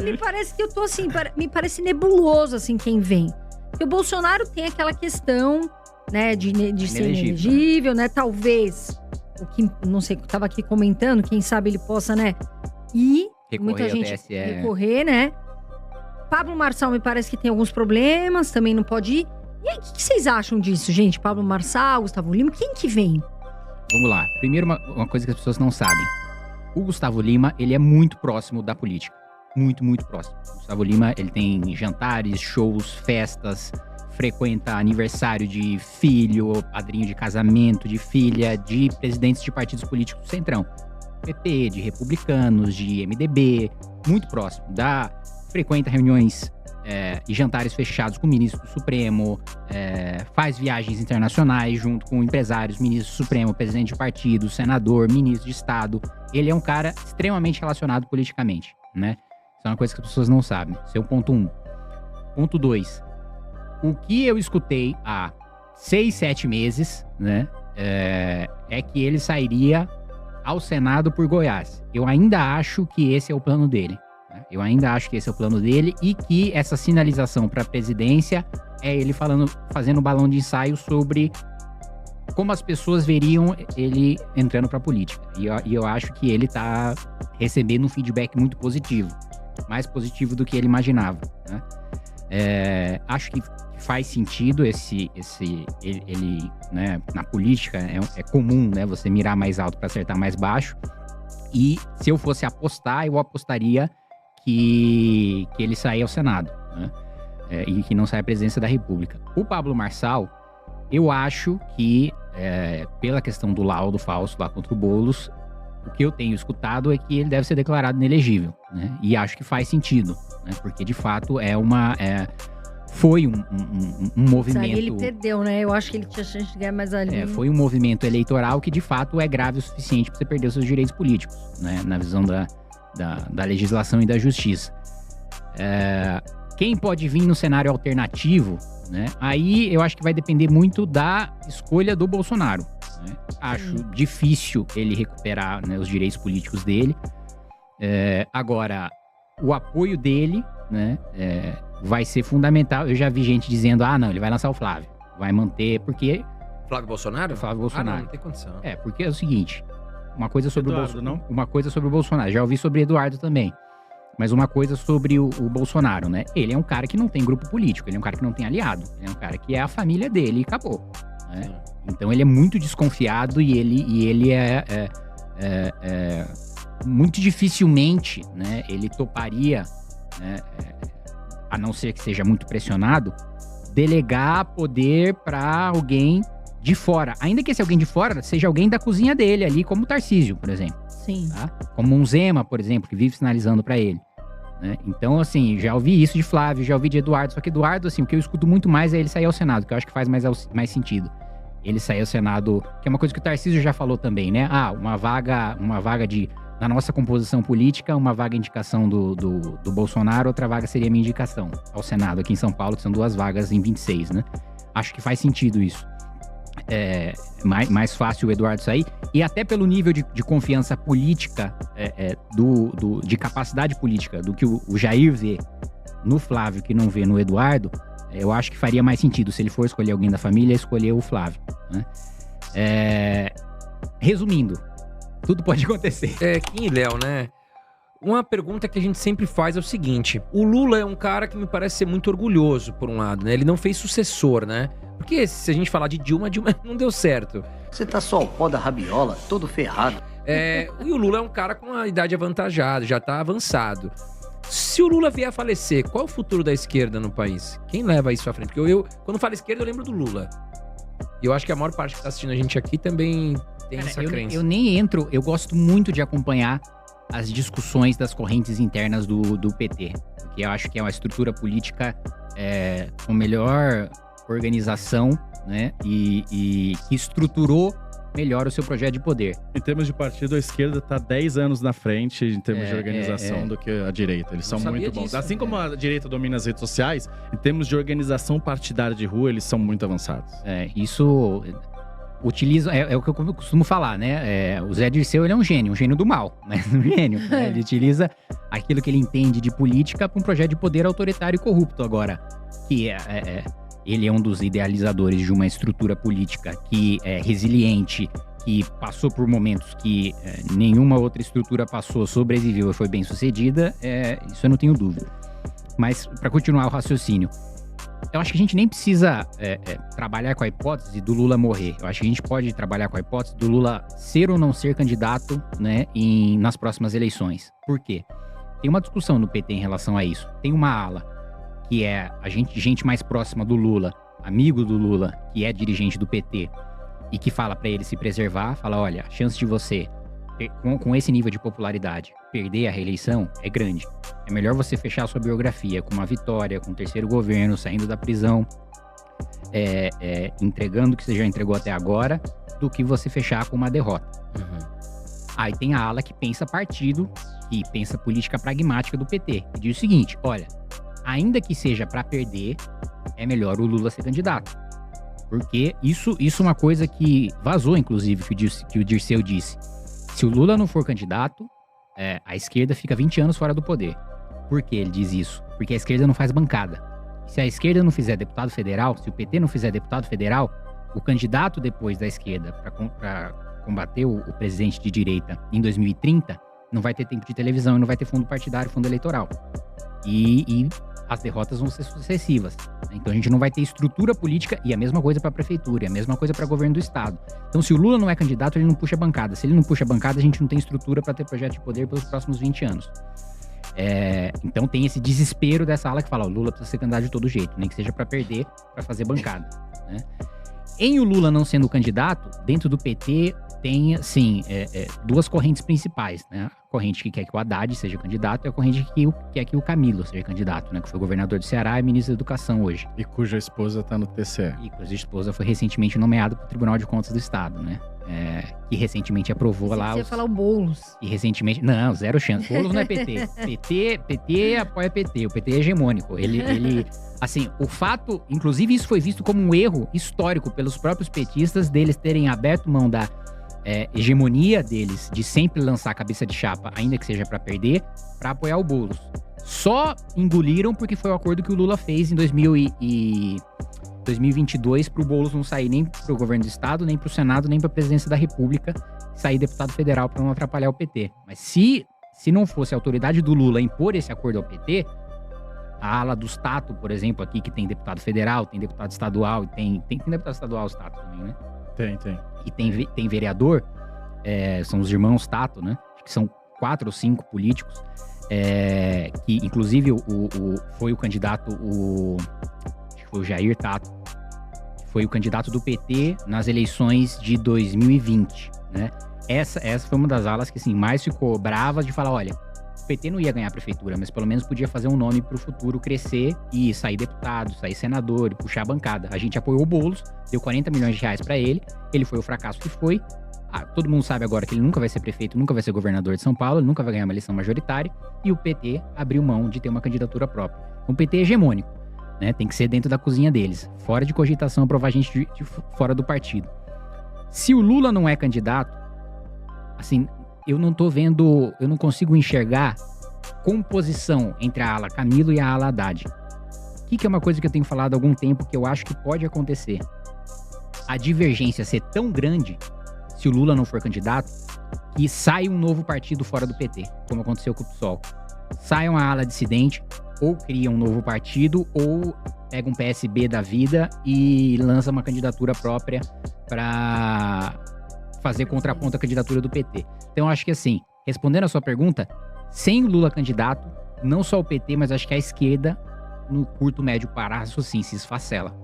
Me parece que eu tô assim, me parece nebuloso, assim, quem vem. Porque o Bolsonaro tem aquela questão, né, de ser inelegível, né? Talvez, o que, não sei, tava aqui comentando, quem sabe ele possa, né, ir, muita gente recorrer, né? Pablo Marçal me parece que tem alguns problemas, também não pode ir. E aí, o que vocês acham disso, gente? Pablo Marçal, Gustavo Lima, quem que vem? Vamos lá. Primeiro, uma coisa que as pessoas não sabem. O Gustavo Lima, ele é muito próximo da política. Muito, muito próximo. O Gustavo Lima, ele tem jantares, shows, festas, frequenta aniversário de filho, padrinho de casamento, de filha, de presidentes de partidos políticos do Centrão. PP, de republicanos, de MDB, muito próximo. Frequenta reuniões e jantares fechados com o ministro do Supremo, faz viagens internacionais junto com empresários, ministro do Supremo, presidente de partido, senador, ministro de Estado. Ele é um cara extremamente relacionado politicamente, né? Isso é uma coisa que as pessoas não sabem. Esse é o ponto 1. Ponto 2. O que eu escutei há 6, 7 meses, né, é que ele sairia ao Senado por Goiás. Eu ainda acho que esse é o plano dele. Eu ainda acho que esse é o plano dele e que essa sinalização para a presidência é ele fazendo um balão de ensaio sobre como as pessoas veriam ele entrando para a política. E eu acho que ele está recebendo um feedback muito positivo. Mais positivo do que ele imaginava, né? Acho que faz sentido ele, né, na política é comum, né, você mirar mais alto para acertar mais baixo. E se eu fosse apostar, eu apostaria que ele saia ao Senado, né? E que não saia à presidência da República. O Pablo Marçal, eu acho que, pela questão do laudo falso lá contra o Boulos, o que eu tenho escutado é que ele deve ser declarado inelegível, né? E acho que faz sentido, né? Porque, de fato, foi um movimento... Aí ele perdeu, né? Eu acho que ele tinha chance de ganhar mais ali. Foi um movimento eleitoral que, de fato, é grave o suficiente para você perder os seus direitos políticos, né? Na visão da legislação e da justiça. Quem pode vir no cenário alternativo, né? Aí eu acho que vai depender muito da escolha do Bolsonaro, né? Acho difícil ele recuperar, né, os direitos políticos dele. Agora, o apoio dele, né, vai ser fundamental. Eu já vi gente dizendo, não, ele vai lançar o Flávio. Vai manter, porque... Flávio Bolsonaro? Flávio Bolsonaro. Não tem condição. Porque é o seguinte, uma coisa sobre uma coisa sobre o Bolsonaro. Já ouvi sobre Eduardo também. Mas uma coisa sobre o Bolsonaro, né? Ele é um cara que não tem grupo político, ele é um cara que não tem aliado. Ele é um cara que é a família dele e acabou, né? Então ele é muito desconfiado e ele muito dificilmente, né, ele toparia, né, a não ser que seja muito pressionado, delegar poder para alguém de fora. Ainda que esse alguém de fora seja alguém da cozinha dele ali, como o Tarcísio, por exemplo. Sim. Tá? Como um Zema, por exemplo, que vive sinalizando para ele, né? Então, assim, já ouvi isso de Flávio, já ouvi de Eduardo, só que Eduardo, assim, o que eu escuto muito mais é ele sair ao Senado, que eu acho que faz mais sentido. Ele sair ao Senado, que é uma coisa que o Tarcísio já falou também, né? Uma vaga na nossa composição política, uma vaga indicação do Bolsonaro, outra vaga seria minha indicação ao Senado, aqui em São Paulo, que são 2 vagas em 26, né? Acho que faz sentido isso. Mais fácil o Eduardo sair, e até pelo nível de confiança política, de capacidade política, do que o Jair vê no Flávio, que não vê no Eduardo, eu acho que faria mais sentido, se ele for escolher alguém da família, escolher o Flávio, né? Resumindo, tudo pode acontecer. Kim e Léo, né? Uma pergunta que a gente sempre faz é o seguinte: o Lula é um cara que me parece ser muito orgulhoso, por um lado, né? Ele não fez sucessor, né? Porque se a gente falar de Dilma não deu certo. Você tá só o pó da rabiola, todo ferrado. E o Lula é um cara com uma idade avantajada, já tá avançado. Se o Lula vier a falecer, qual é o futuro da esquerda no país? Quem leva isso à frente? Porque quando falo esquerda, eu lembro do Lula. E eu acho que a maior parte que tá assistindo a gente aqui também tem essa crença. Eu nem entro, eu gosto muito de acompanhar as discussões das correntes internas do PT. Porque eu acho que é uma estrutura política com melhor organização, né? E que estruturou melhor o seu projeto de poder. Em termos de partido, a esquerda está 10 anos na frente em termos de organização do que a direita. Eles são muito bons. Assim como a direita domina as redes sociais, em termos de organização partidária de rua, eles são muito avançados. Isso utiliza, é o que eu costumo falar, né? O Zé Dirceu, ele é um gênio do mal, né? Um gênio. Né? Ele utiliza aquilo que ele entende de política para um projeto de poder autoritário e corrupto. Agora, que ele é um dos idealizadores de uma estrutura política que é resiliente, que passou por momentos que nenhuma outra estrutura passou, sobreviveu e foi bem sucedida, isso eu não tenho dúvida. Mas, para continuar o raciocínio, eu acho que a gente nem precisa trabalhar com a hipótese do Lula morrer. Eu acho que a gente pode trabalhar com a hipótese do Lula ser ou não ser candidato, né, nas próximas eleições. Por quê? Tem uma discussão no PT em relação a isso. Tem uma ala que é a gente mais próxima do Lula, amigo do Lula, que é dirigente do PT, e que fala pra ele se preservar, fala, olha, a chance de você, com esse nível de popularidade, perder a reeleição é grande. É melhor você fechar a sua biografia com uma vitória, com um terceiro governo, saindo da prisão, entregando o que você já entregou até agora, do que você fechar com uma derrota. Aí tem a ala que pensa partido, que pensa política pragmática do PT, que diz o seguinte, olha, ainda que seja pra perder, é melhor o Lula ser candidato. Porque isso é uma coisa que vazou, inclusive, que o Dirceu disse. Se o Lula não for candidato, a esquerda fica 20 anos fora do poder. Por que ele diz isso? Porque a esquerda não faz bancada. Se a esquerda não fizer deputado federal, se o PT não fizer deputado federal, o candidato depois da esquerda para combater o presidente de direita em 2030 não vai ter tempo de televisão e não vai ter fundo partidário, fundo eleitoral. E as derrotas vão ser sucessivas. Então a gente não vai ter estrutura política, e a mesma coisa para a prefeitura, e a mesma coisa para governo do estado. Então se o Lula não é candidato, ele não puxa bancada. Se ele não puxa bancada, a gente não tem estrutura para ter projeto de poder pelos próximos 20 anos. Então tem esse desespero dessa ala que fala, o Lula precisa ser candidato de todo jeito, nem que seja para perder, para fazer bancada. Né? Em o Lula não sendo candidato, dentro do PT tem, assim, duas correntes principais, né? A corrente que quer que o Haddad seja candidato e a corrente que quer que o Camilo seja candidato, né? Que foi governador do Ceará e ministro da Educação hoje. E cuja esposa tá no TCE. E cuja esposa foi recentemente nomeada para o Tribunal de Contas do Estado, né? Que recentemente aprovou lá... Você ia falar o Boulos. E recentemente... Não, zero chance. Boulos não é PT. PT apoia PT. O PT é hegemônico. Ele assim, o fato... Inclusive, isso foi visto como um erro histórico pelos próprios petistas, deles terem aberto mão da hegemonia deles de sempre lançar a cabeça de chapa, ainda que seja para perder, para apoiar o Boulos. Só engoliram porque foi o acordo que o Lula fez em 2022 pro Boulos não sair nem pro governo do estado, nem pro Senado, nem pra presidência da República, sair deputado federal para não atrapalhar o PT. Mas se não fosse a autoridade do Lula impor esse acordo ao PT, a ala dos Tato, por exemplo, aqui, que tem deputado federal, tem deputado estadual, e tem deputado estadual os Tato também, né? Tem. E tem vereador, são os irmãos Tato, né? Acho que são 4 ou 5 políticos, que inclusive foi o candidato, acho que foi o Jair Tato, foi o candidato do PT nas eleições de 2020, né? Essa foi uma das alas que, assim, mais ficou brava de falar, olha, o PT não ia ganhar a prefeitura, mas pelo menos podia fazer um nome pro futuro crescer e sair deputado, sair senador e puxar a bancada. A gente apoiou o Boulos, deu 40 milhões de reais pra ele foi o fracasso que foi. Todo mundo sabe agora que ele nunca vai ser prefeito, nunca vai ser governador de São Paulo, ele nunca vai ganhar uma eleição majoritária, e o PT abriu mão de ter uma candidatura própria. Um PT hegemônico, né? Tem que ser dentro da cozinha deles, fora de cogitação aprovar gente de fora do partido. Se o Lula não é candidato, assim, eu não consigo enxergar composição entre a ala Camilo e a ala Haddad. O que é uma coisa que eu tenho falado há algum tempo que eu acho que pode acontecer? A divergência ser tão grande, se o Lula não for candidato, que sai um novo partido fora do PT, como aconteceu com o PSOL. Sai uma ala dissidente, ou cria um novo partido, ou pega um PSB da vida e lança uma candidatura própria para fazer contraponto à candidatura do PT. Então, eu acho que, assim, respondendo a sua pergunta, sem o Lula candidato, não só o PT, mas acho que a esquerda, no curto, médio prazo, sim, se esfacela.